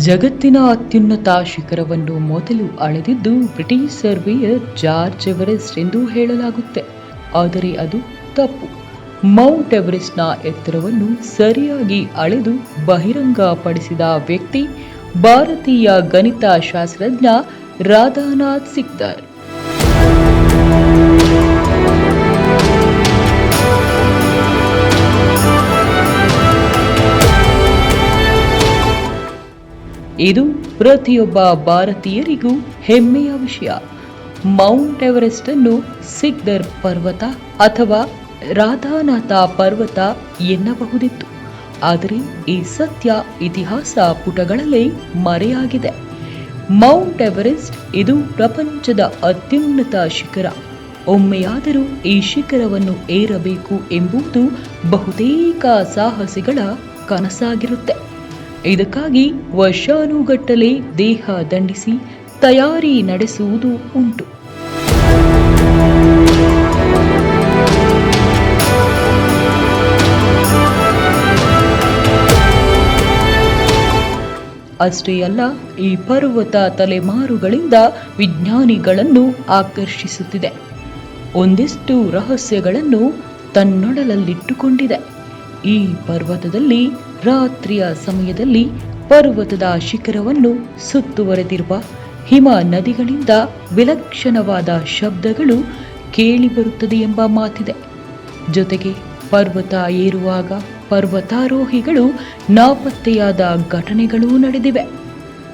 ಜಗತ್ತಿನ ಅತ್ಯುನ್ನತ ಶಿಖರವನ್ನು ಮೊದಲು ಅಳೆದಿದ್ದು ಬ್ರಿಟಿಷ್ ಸರ್ವೇಯರ್ ಜಾರ್ಜ್ ಎವರೆಸ್ಟ್ ಎಂದು ಹೇಳಲಾಗುತ್ತೆ. ಆದರೆ ಅದು ತಪ್ಪು. ಮೌಂಟ್ ಎವರೆಸ್ಟ್ನ ಎತ್ತರವನ್ನು ಸರಿಯಾಗಿ ಅಳೆದು ಬಹಿರಂಗಪಡಿಸಿದ ವ್ಯಕ್ತಿ ಭಾರತೀಯ ಗಣಿತಶಾಸ್ತ್ರಜ್ಞ ರಾಧಾನಾಥ್ ಸಿಕ್ದರ್. ಇದು ಪ್ರತಿಯೊಬ್ಬ ಭಾರತೀಯರಿಗೂ ಹೆಮ್ಮೆಯ ವಿಷಯ. ಮೌಂಟ್ ಎವರೆಸ್ಟ್ ಅನ್ನು ಸಿಕ್ದರ್ ಪರ್ವತ ಅಥವಾ ರಾಧಾನಾಥ ಪರ್ವತ ಎನ್ನಬಹುದಿತ್ತು. ಆದರೆ ಈ ಸತ್ಯ ಇತಿಹಾಸ ಪುಟಗಳಲ್ಲಿ ಮರೆಯಾಗಿದೆ. ಮೌಂಟ್ ಎವರೆಸ್ಟ್ ಇದು ಪ್ರಪಂಚದ ಅತ್ಯುನ್ನತ ಶಿಖರ. ಒಮ್ಮೆಯಾದರೂ ಈ ಶಿಖರವನ್ನು ಏರಬೇಕು ಎಂಬುದು ಬಹುತೇಕ ಸಾಹಸಿಗಳ ಕನಸಾಗಿರುತ್ತೆ. ಇದಕ್ಕಾಗಿ ವರ್ಷಾನುಗಟ್ಟಲೆ ದೇಹ ದಂಡಿಸಿ ತಯಾರಿ ನಡೆಸುವುದು ಉಂಟು. ಅಷ್ಟೇ ಅಲ್ಲ, ಈ ಪರ್ವತ ತಲೆಮಾರುಗಳಿಂದ ವಿಜ್ಞಾನಿಗಳನ್ನು ಆಕರ್ಷಿಸುತ್ತಿದೆ. ಒಂದಿಷ್ಟು ರಹಸ್ಯಗಳನ್ನು ತನ್ನೊಡಲಲ್ಲಿಟ್ಟುಕೊಂಡಿದೆ. ಈ ಪರ್ವತದಲ್ಲಿ ರಾತ್ರಿಯ ಸಮಯದಲ್ಲಿ ಪರ್ವತದ ಶಿಖರವನ್ನು ಸುತ್ತುವರೆದಿರುವ ಹಿಮ ನದಿಗಳಿಂದ ವಿಲಕ್ಷಣವಾದ ಶಬ್ದಗಳು ಕೇಳಿಬರುತ್ತದೆ ಎಂಬ ಮಾತಿದೆ. ಜೊತೆಗೆ ಪರ್ವತ ಏರುವಾಗ ಪರ್ವತಾರೋಹಿಗಳು ನಾಪತ್ತೆಯಾದ ಘಟನೆಗಳೂ ನಡೆದಿವೆ.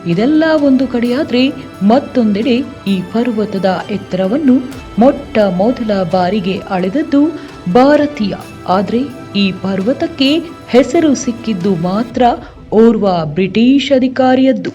ಇದೆಲ್ಲ ಒಂದು ಕಡೆಯಾದರೆ, ಮತ್ತೊಂದೆಡೆ ಈ ಪರ್ವತದ ಎತ್ತರವನ್ನು ಮೊಟ್ಟ ಮೊದಲ ಬಾರಿಗೆ ಅಳೆದದ್ದು ಭಾರತೀಯ. ಆದರೆ ಈ ಪರ್ವತಕ್ಕೆ ಹೆಸರು ಸಿಕ್ಕಿದ್ದು ಮಾತ್ರ ಓರ್ವ ಬ್ರಿಟಿಷ್ ಅಧಿಕಾರಿಯದ್ದು.